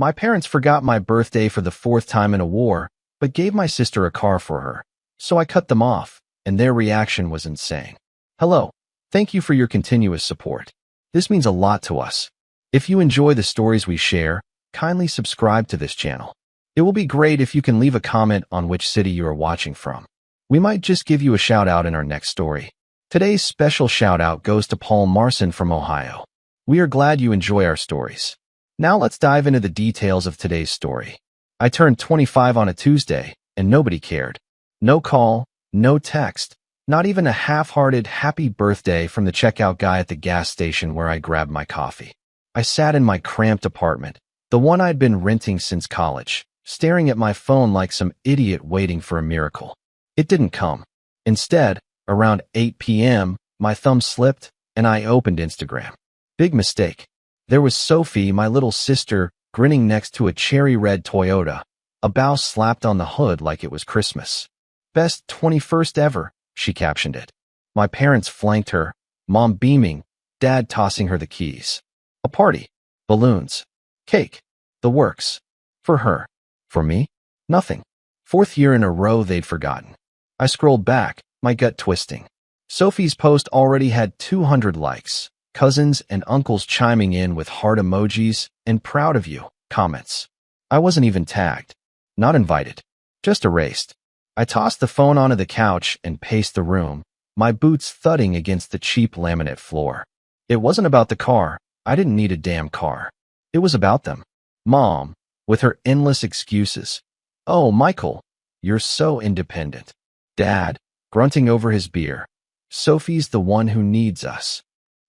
My parents forgot my birthday for the fourth time in a war, but gave my sister a car for her. So I cut them off, and their reaction was insane. Hello. Thank you for your continuous support. This means a lot to us. If you enjoy the stories we share, kindly subscribe to this channel. It will be great if you can leave a comment on which city you are watching from. We might just give you a shout out in our next story. Today's special shout out goes to Paul Marson from Ohio. We are glad you enjoy our stories. Now let's dive into the details of today's story. I turned 25 on a Tuesday, and nobody cared. No call, no text, not even a half-hearted happy birthday from the checkout guy at the gas station where I grabbed my coffee. I sat in my cramped apartment, the one I'd been renting since college, staring at my phone like some idiot waiting for a miracle. It didn't come. Instead, around 8 p.m., my thumb slipped, and I opened Instagram. Big mistake. There was Sophie, my little sister, grinning next to a cherry-red Toyota, a bow slapped on the hood like it was Christmas. Best 21st ever, she captioned it. My parents flanked her, Mom beaming, Dad tossing her the keys. A party, balloons, cake, the works. For her. For me? Nothing. Fourth year in a row they'd forgotten. I scrolled back, my gut twisting. Sophie's post already had 200 likes, cousins and uncles chiming in with heart emojis and proud of you comments. I wasn't even tagged. Not invited. Just erased. I tossed the phone onto the couch and paced the room, my boots thudding against the cheap laminate floor. It wasn't about the car. I didn't need a damn car. It was about them. Mom, with her endless excuses. Oh, Michael, you're so independent. Dad, grunting over his beer. Sophie's the one who needs us.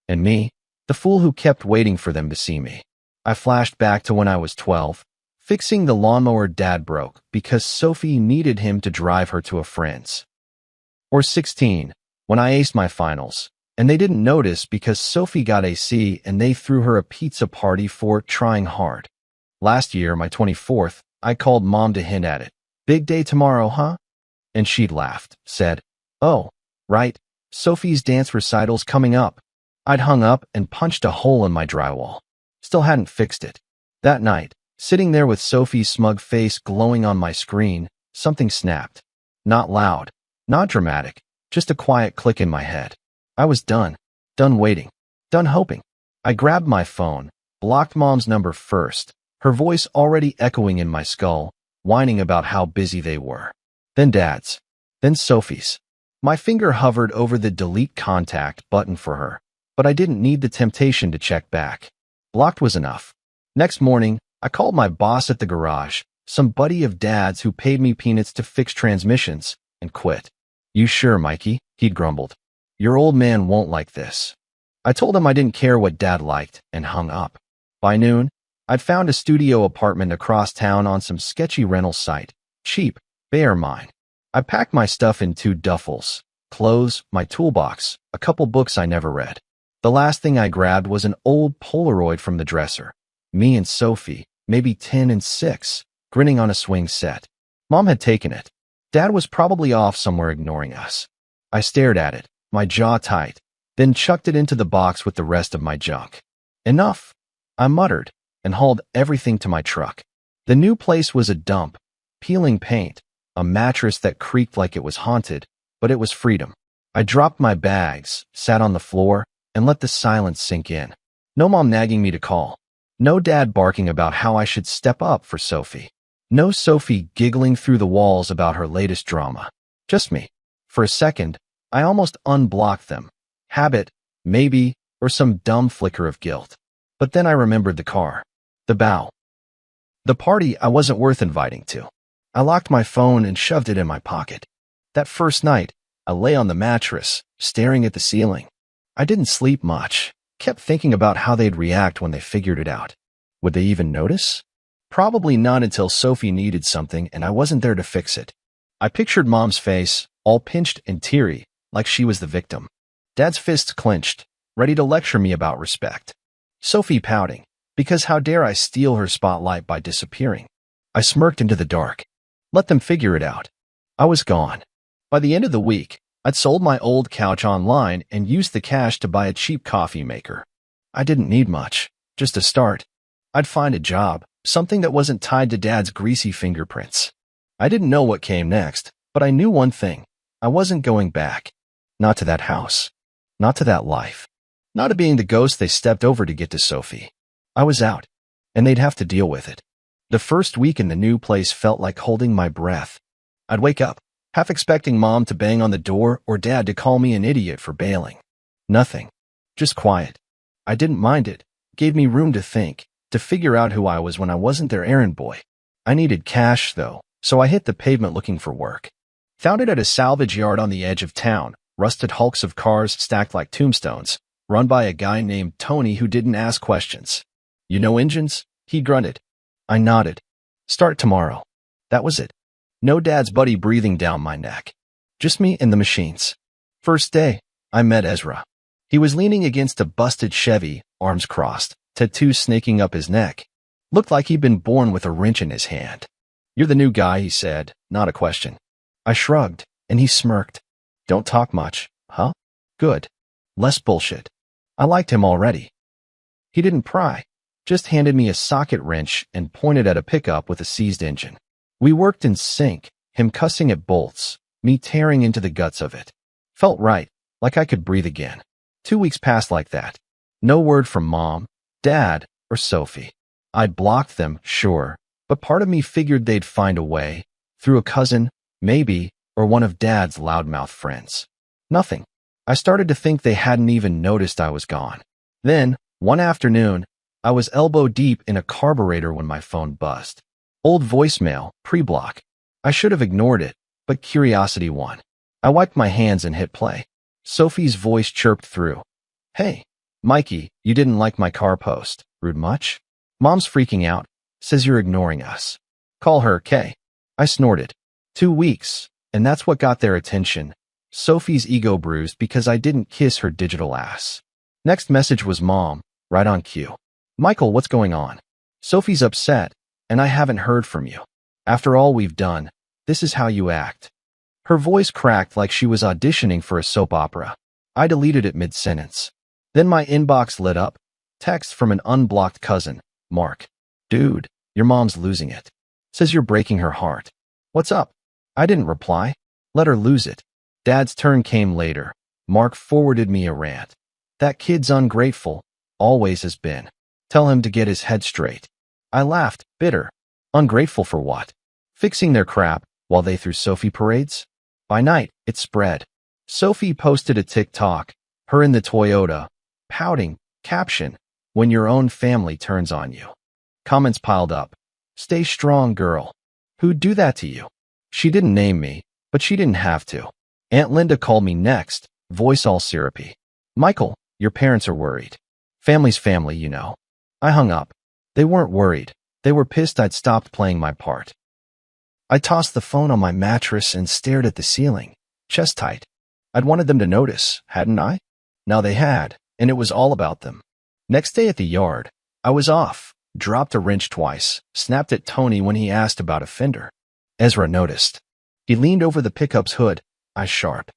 And me, the fool who kept waiting for them to see me. I flashed back to when I was 12, fixing the lawnmower Dad broke because Sophie needed him to drive her to a friend's. Or 16, when I aced my finals, and they didn't notice because Sophie got a C and they threw her a pizza party for trying hard. Last year, my 24th, I called Mom to hint at it. Big day tomorrow, huh? And she laughed, said, oh, right, Sophie's dance recital's coming up. I'd hung up and punched a hole in my drywall. Still hadn't fixed it. That night, sitting there with Sophie's smug face glowing on my screen, something snapped. Not loud, not dramatic, just a quiet click in my head. I was done. Done waiting. Done hoping. I grabbed my phone, blocked Mom's number first, her voice already echoing in my skull, whining about how busy they were. Then Dad's. Then Sophie's. My finger hovered over the delete contact button for her, but I didn't need the temptation to check back. Blocked was enough. Next morning, I called my boss at the garage, some buddy of Dad's who paid me peanuts to fix transmissions, and quit. You sure, Mikey? He'd grumbled. Your old man won't like this. I told him I didn't care what Dad liked and hung up. By noon, I'd found a studio apartment across town on some sketchy rental site. Cheap, bear mine. I packed my stuff in 2 duffels, clothes, my toolbox, a couple books I never read. The last thing I grabbed was an old Polaroid from the dresser. Me and Sophie, maybe 10 and 6, grinning on a swing set. Mom had taken it. Dad was probably off somewhere ignoring us. I stared at it, my jaw tight, then chucked it into the box with the rest of my junk. Enough, I muttered, and hauled everything to my truck. The new place was a dump, peeling paint, a mattress that creaked like it was haunted, but it was freedom. I dropped my bags, sat on the floor, and let the silence sink in. No Mom nagging me to call. No Dad barking about how I should step up for Sophie. No Sophie giggling through the walls about her latest drama. Just me. For a second, I almost unblocked them. Habit, maybe, or some dumb flicker of guilt. But then I remembered the car. The bow. The party I wasn't worth inviting to. I locked my phone and shoved it in my pocket. That first night, I lay on the mattress, staring at the ceiling. I didn't sleep much, kept thinking about how they'd react when they figured it out. Would they even notice? Probably not until Sophie needed something and I wasn't there to fix it. I pictured Mom's face, all pinched and teary, like she was the victim. Dad's fists clenched, ready to lecture me about respect. Sophie pouting, because how dare I steal her spotlight by disappearing? I smirked into the dark. Let them figure it out. I was gone. By the end of the week, I'd sold my old couch online and used the cash to buy a cheap coffee maker. I didn't need much, just a start. I'd find a job, something that wasn't tied to Dad's greasy fingerprints. I didn't know what came next, but I knew one thing. I wasn't going back. Not to that house. Not to that life. Not to being the ghost they stepped over to get to Sophie. I was out, and they'd have to deal with it. The first week in the new place felt like holding my breath. I'd wake up, half expecting Mom to bang on the door or Dad to call me an idiot for bailing. Nothing. Just quiet. I didn't mind it. It gave me room to think, to figure out who I was when I wasn't their errand boy. I needed cash, though, so I hit the pavement looking for work. Found it at a salvage yard on the edge of town, rusted hulks of cars stacked like tombstones, run by a guy named Tony who didn't ask questions. You know engines? He grunted. I nodded. Start tomorrow. That was it. No Dad's buddy breathing down my neck. Just me and the machines. First day, I met Ezra. He was leaning against a busted Chevy, arms crossed, tattoos snaking up his neck. Looked like he'd been born with a wrench in his hand. You're the new guy, he said, not a question. I shrugged, and he smirked. Don't talk much, huh? Good. Less bullshit. I liked him already. He didn't pry, just handed me a socket wrench and pointed at a pickup with a seized engine. We worked in sync, him cussing at bolts, me tearing into the guts of it. Felt right, like I could breathe again. 2 weeks passed like that. No word from Mom, Dad, or Sophie. I'd blocked them, sure, but part of me figured they'd find a way, through a cousin, maybe, or one of Dad's loudmouth friends. Nothing. I started to think they hadn't even noticed I was gone. Then, one afternoon, I was elbow deep in a carburetor when my phone buzzed. Old voicemail, pre-block. I should have ignored it, but curiosity won. I wiped my hands and hit play. Sophie's voice chirped through. Hey, Mikey, you didn't like my car post. Rude much? Mom's freaking out. Says you're ignoring us. Call her, Kay. I snorted. 2 weeks, and that's what got their attention. Sophie's ego bruised because I didn't kiss her digital ass. Next message was Mom, right on cue. Michael, what's going on? Sophie's upset, and I haven't heard from you. After all we've done, this is how you act. Her voice cracked like she was auditioning for a soap opera. I deleted it mid-sentence. Then my inbox lit up. Text from an unblocked cousin, Mark. Dude, your mom's losing it. Says you're breaking her heart. What's up? I didn't reply. Let her lose it. Dad's turn came later. Mark forwarded me a rant. That kid's ungrateful. Always has been. Tell him to get his head straight. I laughed, bitter. Ungrateful for what? Fixing their crap while they threw Sophie parades? By night, it spread. Sophie posted a TikTok, her in the Toyota, pouting, caption, when your own family turns on you. Comments piled up. Stay strong, girl. Who'd do that to you? She didn't name me, but she didn't have to. Aunt Linda called me next, voice all syrupy. Michael, your parents are worried. Family's family, you know. I hung up. They weren't worried. They were pissed I'd stopped playing my part. I tossed the phone on my mattress and stared at the ceiling, chest tight. I'd wanted them to notice, hadn't I? Now they had, and it was all about them. Next day at the yard, I was off, dropped a wrench twice, snapped at Tony when he asked about a fender. Ezra noticed. He leaned over the pickup's hood, eyes sharp.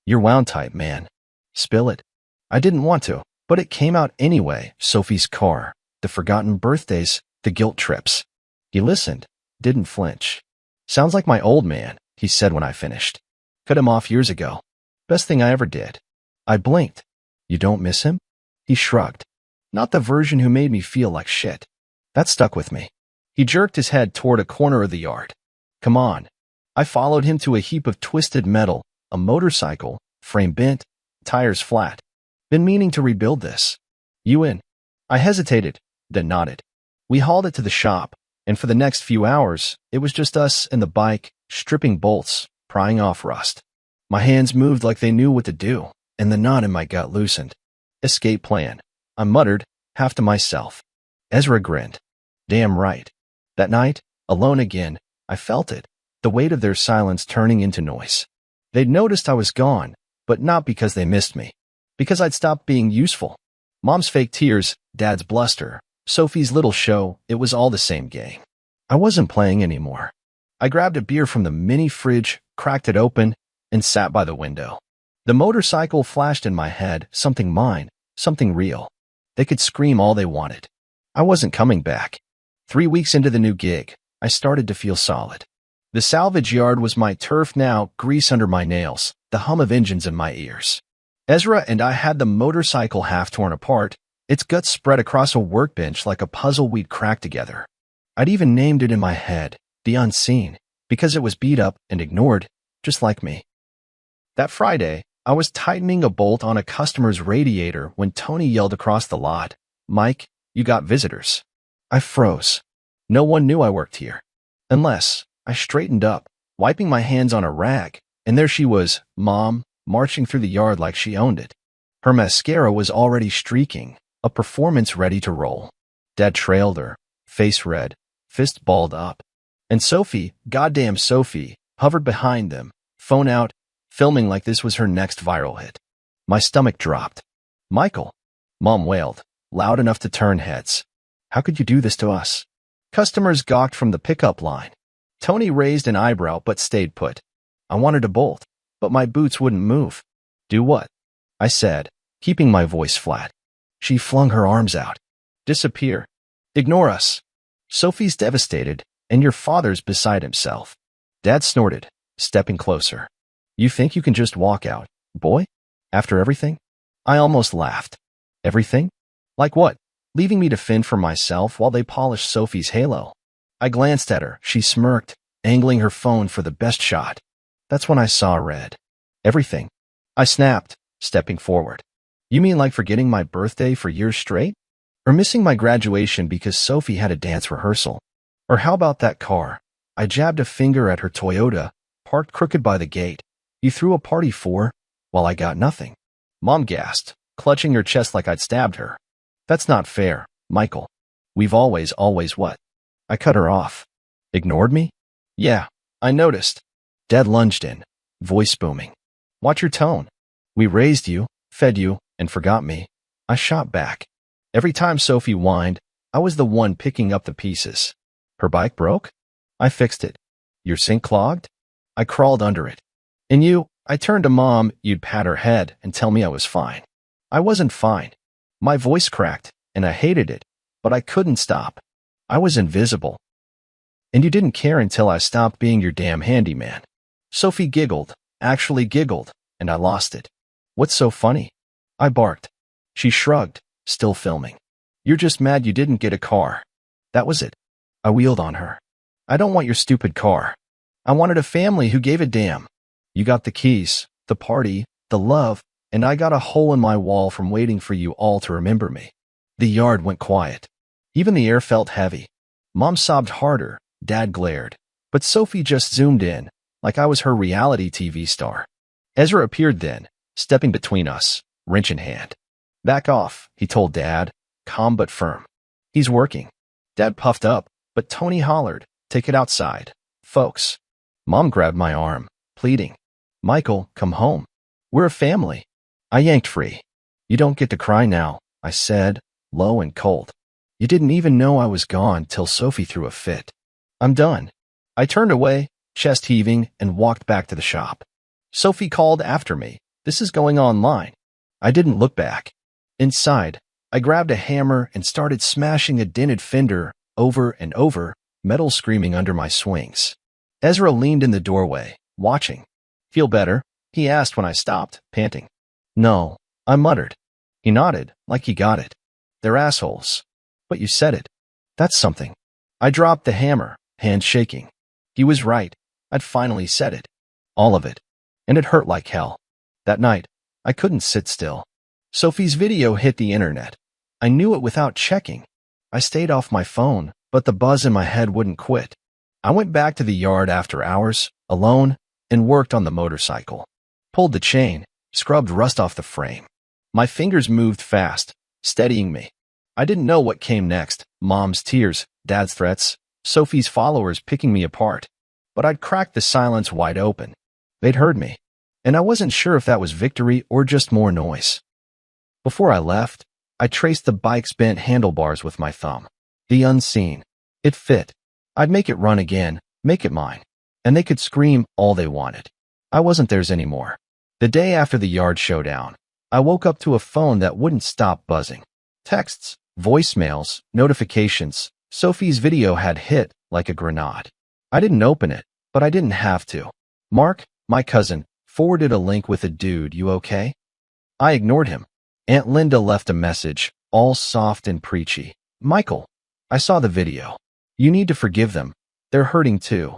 You're wound tight, man. Spill it. I didn't want to, but it came out anyway. Sophie's car, the forgotten birthdays, the guilt trips. He listened, didn't flinch. Sounds like my old man, he said when I finished. Cut him off years ago. Best thing I ever did. I blinked. You don't miss him? He shrugged. Not the version who made me feel like shit. That stuck with me. He jerked his head toward a corner of the yard. Come on. I followed him to a heap of twisted metal, a motorcycle, frame bent, tires flat. Been meaning to rebuild this. You in? I hesitated, then nodded. We hauled it to the shop, and for the next few hours, it was just us and the bike, stripping bolts, prying off rust. My hands moved like they knew what to do, and the knot in my gut loosened. Escape plan. I muttered, half to myself. Ezra grinned. Damn right. That night, alone again, I felt it, the weight of their silence turning into noise. They'd noticed I was gone, but not because they missed me. Because I'd stopped being useful. Mom's fake tears, Dad's bluster, Sophie's little show, it was all the same gang. I wasn't playing anymore. I grabbed a beer from the mini fridge, cracked it open, and sat by the window. The motorcycle flashed in my head, something mine, something real. They could scream all they wanted. I wasn't coming back. 3 weeks into the new gig, I started to feel solid. The salvage yard was my turf now, grease under my nails, the hum of engines in my ears. Ezra and I had the motorcycle half torn apart, its guts spread across a workbench like a puzzle we'd cracked together. I'd even named it in my head, the Unseen, because it was beat up and ignored, just like me. That Friday, I was tightening a bolt on a customer's radiator when Tony yelled across the lot, "Mike, you got visitors." I froze. No one knew I worked here. Unless I straightened up, wiping my hands on a rag, and there she was, Mom, marching through the yard like she owned it. Her mascara was already streaking, a performance ready to roll. Dad trailed her, face red, fist balled up. And Sophie, goddamn Sophie, hovered behind them, phone out, filming like this was her next viral hit. My stomach dropped. "Michael," Mom wailed, loud enough to turn heads. "How could you do this to us?" Customers gawked from the pickup line. Tony raised an eyebrow but stayed put. I wanted to bolt, but my boots wouldn't move. "Do what?" I said, keeping my voice flat. She flung her arms out. "Disappear. Ignore us. Sophie's devastated, and your father's beside himself." Dad snorted, stepping closer. "You think you can just walk out, boy? After everything?" I almost laughed. "Everything? Like what? Leaving me to fend for myself while they polish Sophie's halo?" I glanced at her. She smirked, angling her phone for the best shot. That's when I saw red. "Everything?" I snapped, stepping forward. "You mean like forgetting my birthday for years straight? Or missing my graduation because Sophie had a dance rehearsal? Or how about that car?" I jabbed a finger at her Toyota, parked crooked by the gate. "You threw a party for, while I got nothing." Mom gasped, clutching her chest like I'd stabbed her. "That's not fair, Michael. We've always what?" I cut her off. "Ignored me?" "Yeah, I noticed." Dad lunged in, voice booming. "Watch your tone. We raised you, fed you, and forgot me." I shot back. Every time Sophie whined, I was the one picking up the pieces. "Her bike broke? I fixed it. Your sink clogged? I crawled under it. And you," I turned to Mom, "you'd pat her head and tell me I was fine." I wasn't fine. My voice cracked, and I hated it, but I couldn't stop. I was invisible. "And you didn't care until I stopped being your damn handyman." Sophie giggled, actually giggled, and I lost it. "What's so funny?" I barked. She shrugged, still filming. "You're just mad you didn't get a car." That was it. I wheeled on her. "I don't want your stupid car. I wanted a family who gave a damn. You got the keys, the party, the love, and I got a hole in my wall from waiting for you all to remember me." The yard went quiet. Even the air felt heavy. Mom sobbed harder, Dad glared, but Sophie just zoomed in, like I was her reality TV star. Ezra appeared then, stepping between us, wrench in hand. "Back off," he told Dad, calm but firm. "He's working." Dad puffed up, but Tony hollered, "Take it outside, folks." Mom grabbed my arm, pleading, "Michael, come home. We're a family." I yanked free. "You don't get to cry now," I said, low and cold. "You didn't even know I was gone till Sophie threw a fit. I'm done." I turned away, chest heaving, and walked back to the shop. Sophie called after me, "This is going online." I didn't look back. Inside, I grabbed a hammer and started smashing a dented fender over and over, metal screaming under my swings. Ezra leaned in the doorway, watching. "Feel better?" he asked when I stopped, panting. "No," I muttered. He nodded, like he got it. "They're assholes." "But you said it." "That's something." I dropped the hammer, hand shaking. He was right. I'd finally said it. All of it. And it hurt like hell. That night, I couldn't sit still. Sophie's video hit the internet. I knew it without checking. I stayed off my phone, but the buzz in my head wouldn't quit. I went back to the yard after hours, alone, and worked on the motorcycle. Pulled the chain, scrubbed rust off the frame. My fingers moved fast, steadying me. I didn't know what came next. Mom's tears, Dad's threats, Sophie's followers picking me apart. But I'd cracked the silence wide open. They'd heard me, and I wasn't sure if that was victory or just more noise. Before I left, I traced the bike's bent handlebars with my thumb. The Unseen. It fit. I'd make it run again, make it mine. And they could scream all they wanted. I wasn't theirs anymore. The day after the yard showdown, I woke up to a phone that wouldn't stop buzzing. Texts, voicemails, notifications, Sophie's video had hit like a grenade. I didn't open it, but I didn't have to. Mark, my cousin, forwarded a link with a dude, you okay? I ignored him. Aunt Linda left a message, all soft and preachy. Michael, I saw the video. You need to forgive them. They're hurting too.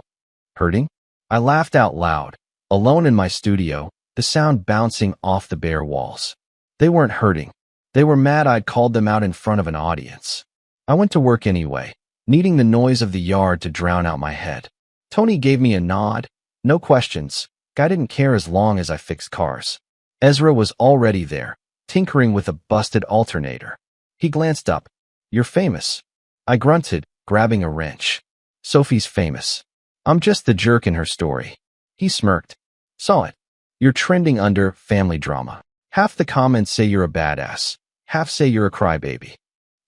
Hurting? I laughed out loud, alone in my studio, the sound bouncing off the bare walls. They weren't hurting. They were mad I'd called them out in front of an audience. I went to work anyway, needing the noise of the yard to drown out my head. Tony gave me a nod. No questions. Guy didn't care as long as I fixed cars. Ezra was already there, tinkering with a busted alternator. He glanced up. You're famous. I grunted, grabbing a wrench. Sophie's famous. I'm just the jerk in her story. He smirked. Saw it. You're trending under family drama. Half the comments say you're a badass. Half say you're a crybaby.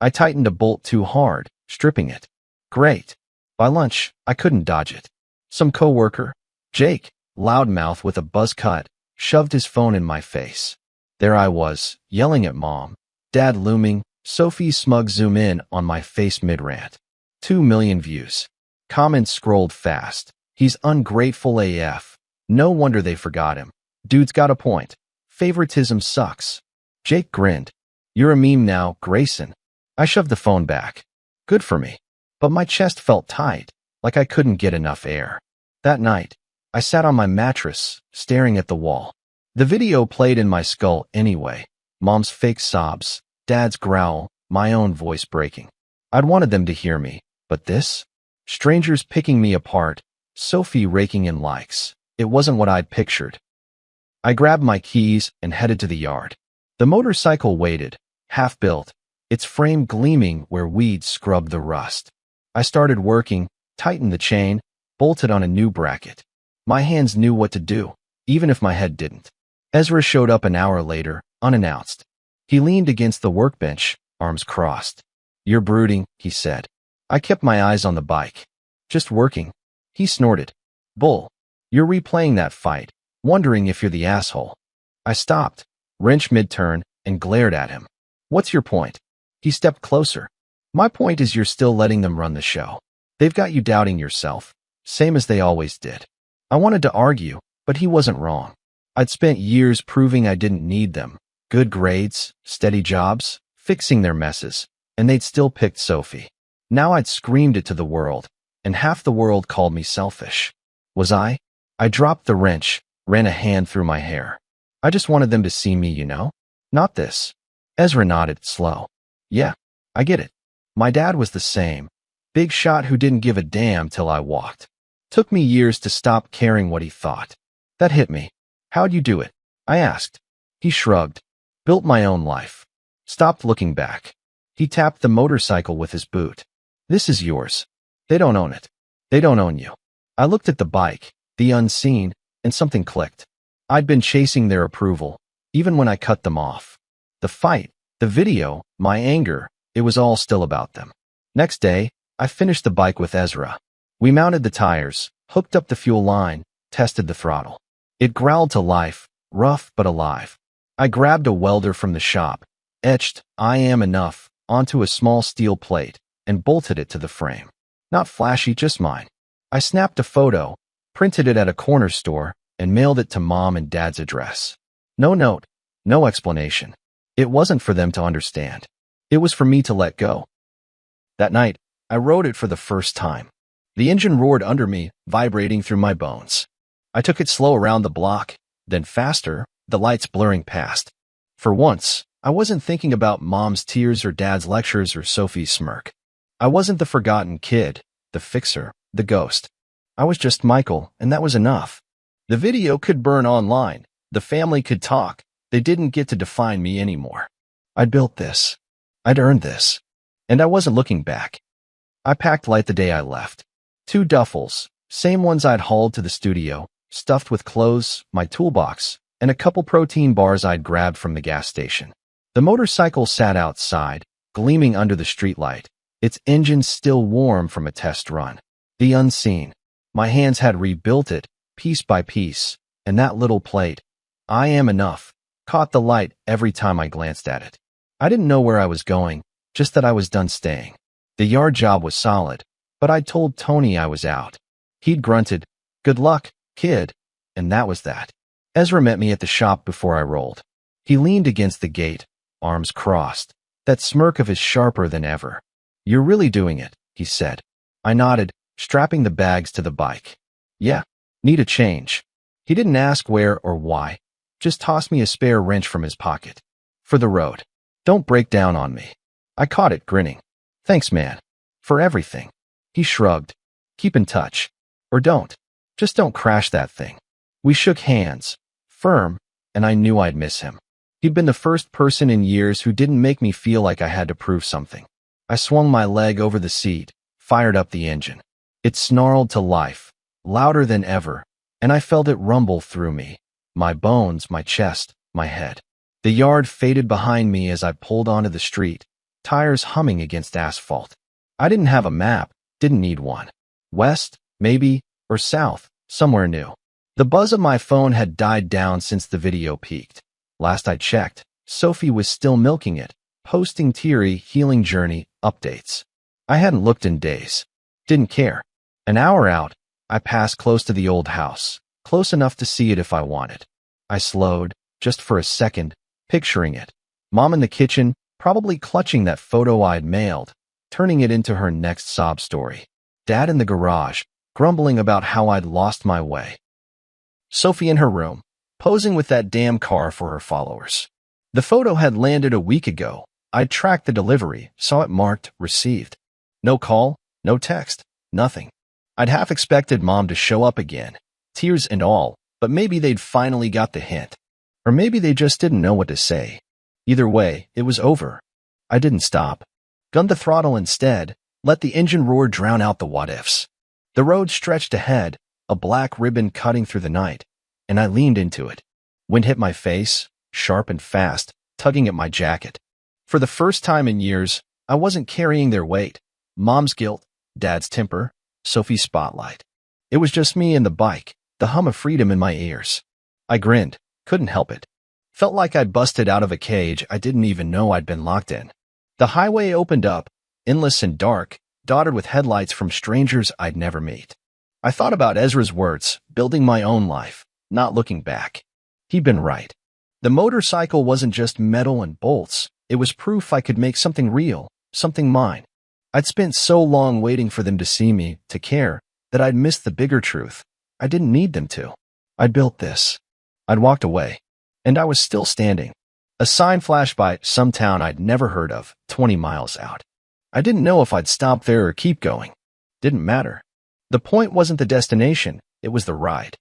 I tightened a bolt too hard, stripping it. Great. By lunch, I couldn't dodge it. Some coworker, Jake, loudmouth with a buzz cut, shoved his phone in my face. There I was, yelling at Mom. Dad looming, Sophie's smug zoom in on my face mid-rant. 2 million views. Comments scrolled fast. He's ungrateful AF. No wonder they forgot him. Dude's got a point. Favoritism sucks. Jake grinned. You're a meme now, Grayson. I shoved the phone back. Good for me. But my chest felt tight, like I couldn't get enough air. That night, I sat on my mattress, staring at the wall. The video played in my skull anyway. Mom's fake sobs, Dad's growl, my own voice breaking. I'd wanted them to hear me, but this? Strangers picking me apart, Sophie raking in likes. It wasn't what I'd pictured. I grabbed my keys and headed to the yard. The motorcycle waited, half-built, its frame gleaming where weeds scrubbed the rust. I started working, tightened the chain, bolted on a new bracket. My hands knew what to do, even if my head didn't. Ezra showed up an hour later, unannounced. He leaned against the workbench, arms crossed. You're brooding, he said. I kept my eyes on the bike. Just working. He snorted. Bull. You're replaying that fight, wondering if you're the asshole. I stopped, wrench mid-turn, and glared at him. What's your point? He stepped closer. My point is you're still letting them run the show. They've got you doubting yourself, same as they always did. I wanted to argue, but he wasn't wrong. I'd spent years proving I didn't need them. Good grades, steady jobs, fixing their messes, and they'd still picked Sophie. Now I'd screamed it to the world, and half the world called me selfish. Was I? I dropped the wrench, ran a hand through my hair. I just wanted them to see me, you know? Not this. Ezra nodded, slow. Yeah, I get it. My dad was the same. Big shot who didn't give a damn till I walked. Took me years to stop caring what he thought. That hit me. How'd you do it? I asked. He shrugged. Built my own life. Stopped looking back. He tapped the motorcycle with his boot. This is yours. They don't own it. They don't own you. I looked at the bike, the unseen, and something clicked. I'd been chasing their approval, even when I cut them off. The fight, the video, my anger, it was all still about them. Next day, I finished the bike with Ezra. We mounted the tires, hooked up the fuel line, tested the throttle. It growled to life, rough but alive. I grabbed a welder from the shop, etched "I am enough" onto a small steel plate, and bolted it to the frame. Not flashy, just mine. I snapped a photo, printed it at a corner store, and mailed it to Mom and Dad's address. No note, no explanation. It wasn't for them to understand. It was for me to let go. That night, I rode it for the first time. The engine roared under me, vibrating through my bones. I took it slow around the block, then faster, the lights blurring past. For once, I wasn't thinking about Mom's tears or Dad's lectures or Sophie's smirk. I wasn't the forgotten kid, the fixer, the ghost. I was just Michael, and that was enough. The video could burn online. The family could talk. They didn't get to define me anymore. I'd built this. I'd earned this. And I wasn't looking back. I packed light the day I left. 2 duffels, same ones I'd hauled to the studio, stuffed with clothes, my toolbox, and a couple protein bars I'd grabbed from the gas station. The motorcycle sat outside, gleaming under the streetlight, its engine still warm from a test run. The unseen. My hands had rebuilt it, piece by piece, and that little plate, "I am enough," caught the light every time I glanced at it. I didn't know where I was going, just that I was done staying. The yard job was solid, but I'd told Tony I was out. He'd grunted, "Good luck, kid," and that was that. Ezra met me at the shop before I rolled. He leaned against the gate, arms crossed. That smirk of his sharper than ever. "You're really doing it," he said. I nodded, strapping the bags to the bike. "Yeah, need a change." He didn't ask where or why, just tossed me a spare wrench from his pocket. "For the road. Don't break down on me." I caught it, grinning. "Thanks, man. For everything." He shrugged. "Keep in touch. Or don't. Just don't crash that thing." We shook hands, firm, and I knew I'd miss him. He'd been the first person in years who didn't make me feel like I had to prove something. I swung my leg over the seat, fired up the engine. It snarled to life, louder than ever, and I felt it rumble through me. My bones, my chest, my head. The yard faded behind me as I pulled onto the street, tires humming against asphalt. I didn't have a map, didn't need one. West, maybe, or south, somewhere new. The buzz of my phone had died down since the video peaked. Last I checked, Sophie was still milking it, posting teary healing journey updates. I hadn't looked in days. Didn't care. An hour out, I passed close to the old house, close enough to see it if I wanted. I slowed, just for a second, picturing it. Mom in the kitchen, probably clutching that photo I'd mailed, turning it into her next sob story. Dad in the garage, grumbling about how I'd lost my way. Sophie in her room, posing with that damn car for her followers. The photo had landed a week ago. I'd tracked the delivery, saw it marked received. No call, no text, nothing. I'd half expected Mom to show up again, tears and all, but maybe they'd finally got the hint. Or maybe they just didn't know what to say. Either way, it was over. I didn't stop. Gunned the throttle instead, let the engine roar drown out the what-ifs. The road stretched ahead, a black ribbon cutting through the night, and I leaned into it. Wind hit my face, sharp and fast, tugging at my jacket. For the first time in years, I wasn't carrying their weight. Mom's guilt, Dad's temper, Sophie's spotlight. It was just me and the bike, the hum of freedom in my ears. I grinned, couldn't help it. Felt like I'd busted out of a cage I didn't even know I'd been locked in. The highway opened up, endless and dark, dotted with headlights from strangers I'd never meet. I thought about Ezra's words, building my own life, not looking back. He'd been right. The motorcycle wasn't just metal and bolts. It was proof I could make something real, something mine. I'd spent so long waiting for them to see me, to care, that I'd missed the bigger truth. I didn't need them to. I'd built this. I'd walked away. And I was still standing. A sign flashed by some town I'd never heard of, 20 miles out. I didn't know if I'd stop there or keep going. Didn't matter. The point wasn't the destination, it was the ride.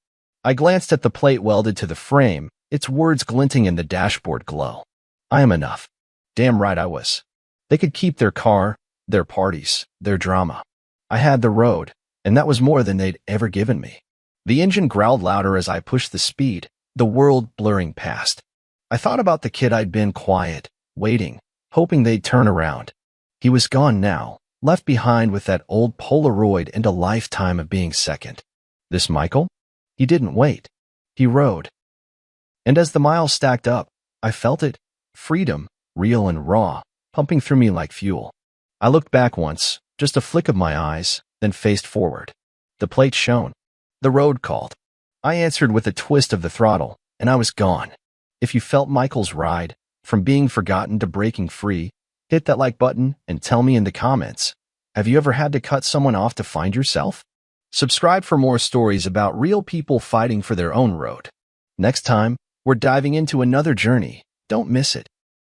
I glanced at the plate welded to the frame, its words glinting in the dashboard glow. I am enough. Damn right I was. They could keep their car, their parties, their drama. I had the road, and that was more than they'd ever given me. The engine growled louder as I pushed the speed, the world blurring past. I thought about the kid I'd been, quiet, waiting, hoping they'd turn around. He was gone now, left behind with that old Polaroid and a lifetime of being second. This Michael? He didn't wait. He rode. And as the miles stacked up, I felt it. Freedom, real and raw, pumping through me like fuel. I looked back once, just a flick of my eyes, then faced forward. The plate shone. The road called. I answered with a twist of the throttle, and I was gone. If you felt Michael's ride, from being forgotten to breaking free, hit that like button and tell me in the comments. Have you ever had to cut someone off to find yourself? Subscribe for more stories about real people fighting for their own road. Next time, we're diving into another journey. Don't miss it.